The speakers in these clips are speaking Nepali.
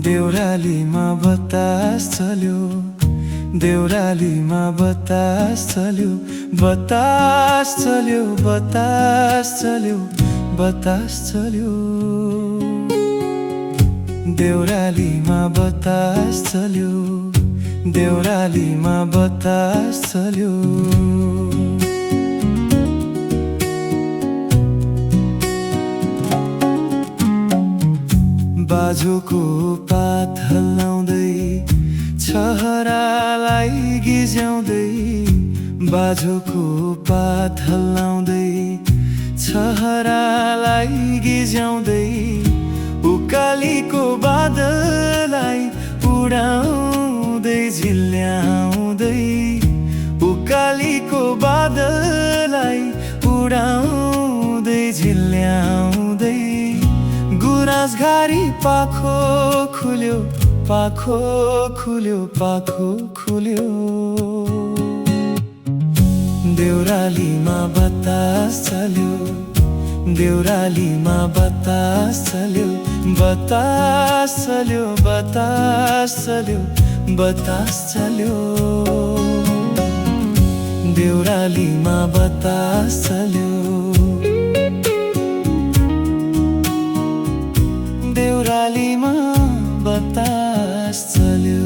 देउरालीमा बतास चल्यो, देउरालीमा बतास चल्यो, बतास चल्यो, बतास चल्यो, बतास चल्यो। देउरालीमा बतास चल्यो, देउरालीमा बतास चल्यो। बाजुको पात हल्लाउँदै छहरालाई गिज्याउँदै, बाजुको पात हल्लाउँदै छहरालाई गिज्याउँदै, उकालीको बादललाई उडाउँदै झिल्याउँदै, उकालीको बादललाई उडाउँदै झिल्याउँदै। गुराँसघारी पाखो खुल्यो, पाखो खुल्यो, पाखो खुल्यो। देउरालीमा बतास चल्यो, देउरालीमा बतास चल्यो, बतास चल्यो, बतास चल्यो, बतास चल्यो। देउरालीमा बतास चल्यो, देउरालीमा बतास चल्यो।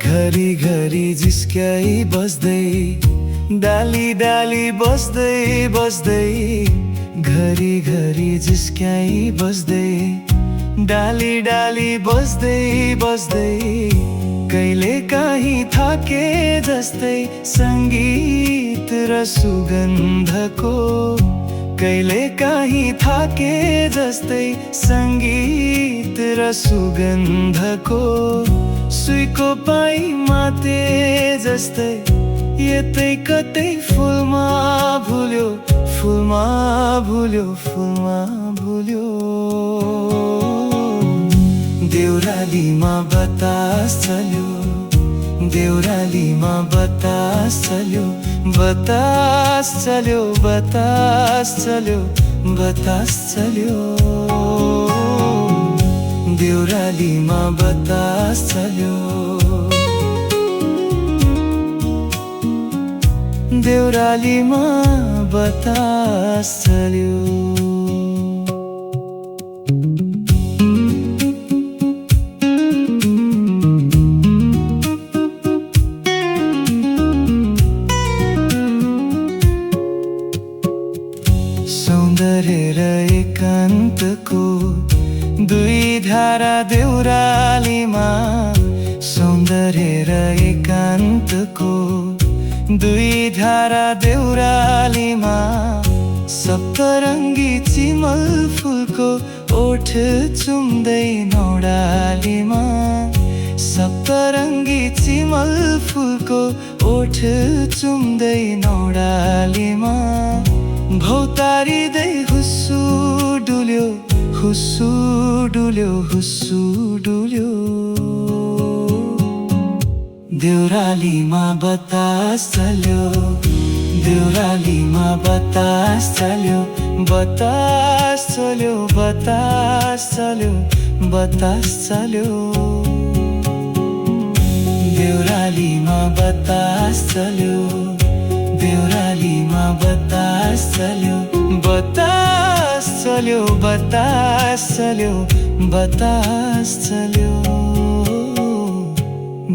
घरी घरी जिस्क्याइ बस्दै, डाली डाली बस्दै बस्दै, घरी घरी जिस्क्याइ बस्दै, डाली डाली बस्दै बस्दै। कहिले काहीँ थाके जस्तै सङ्गीत र सुगन्धको, कहिले काहीँ थाके जस्तै सङ्गीत र सुगन्धको। सुईको पाइ माते जस्तै यतै कतै फुलमा भुल्यो, फुलमा भुल्यो, फुलमा भुल्यो। देउरालीमा बतास चल्यो, देउरालीमा बतास चल्यो, बतास चल्यो, बतास चल्यो, बतास चल्यो। देउरालीमा बतास चल्यो, देउरालीमा बतास चल्यो। सौन्दर्य र एकान्तको दुई धारा देउरालीमा, सौन्दर्य र एकान्तको दुई धारा देउरालीमा। सप्तरङ्गी चिमल फुलको ओठ चुम्दै नौडालीमा, सप्तरङ्गी चिमल फुलको ओठ चुम्दै नौडालीमा। भौतारिँदै हुस्सु डुल्यो, हुस्सु डुल्यो, हुस्सु डुल्यो। देउरालीमा बतास चल्यो, देउरालीमा बतास चल्यो, बतास चल्यो, बतास चल्यो, बतास चल्यो। देउरालीमा बतास चल्यो, देउरालीमा बतास चल्यो, बतास चल्यो, बतास चल्यो, बतास चल्यो।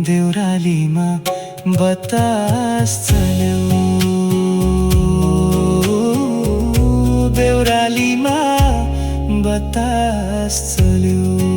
देउरालीमा बतास चल्यो, देउरालीमा बतास चल्यो।